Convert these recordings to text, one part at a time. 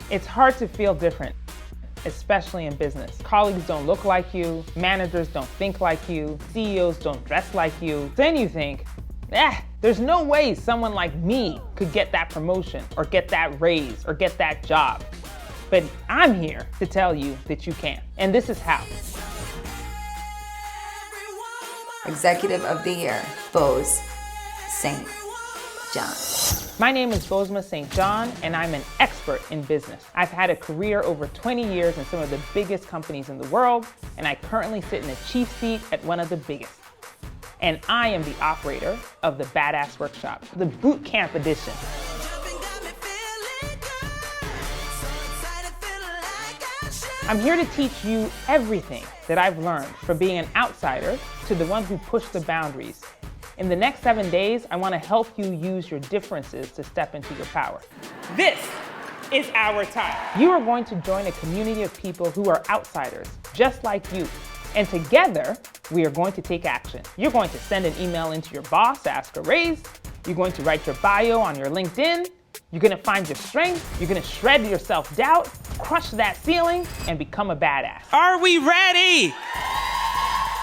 It's hard to feel different, especially in business. Colleagues don't look like you, managers don't think like you, CEOs don't dress like you. Then you think, there's no way someone like me could get that promotion or get that raise or get that job. But I'm here to tell you that you can. And this is how. Executive of the Year, Bozoma Saint John. My name is Bozoma Saint John, and I'm an expert in business. I've had a career over 20 years in some of the biggest companies in the world, and I currently sit in a chief seat at one of the biggest. And I am the operator of the Badass Workshop, the Bootcamp edition. I'm here to teach you everything that I've learned from being an outsider to the one who pushed the boundaries. In the next 7 days, I want to help you use your differences to step into your power. This is our time. You are going to join a community of people who are outsiders, just like you. And together, we are going to take action. You're going to send an email into your boss to ask a raise. You're going to write your bio on your LinkedIn. You're going to find your strength. You're going to shred your self-doubt, crush that ceiling, and become a badass. Are we ready?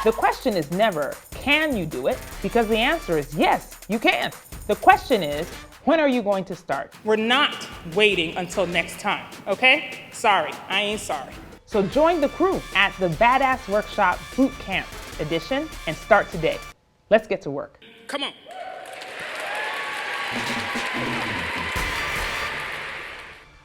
The question is never, can you do it? Because the answer is yes, you can. The question is, when are you going to start? We're not waiting until next time, okay? Sorry, I ain't sorry. So join the crew at the Badass Workshop Bootcamp edition and start today. Let's get to work. Come on.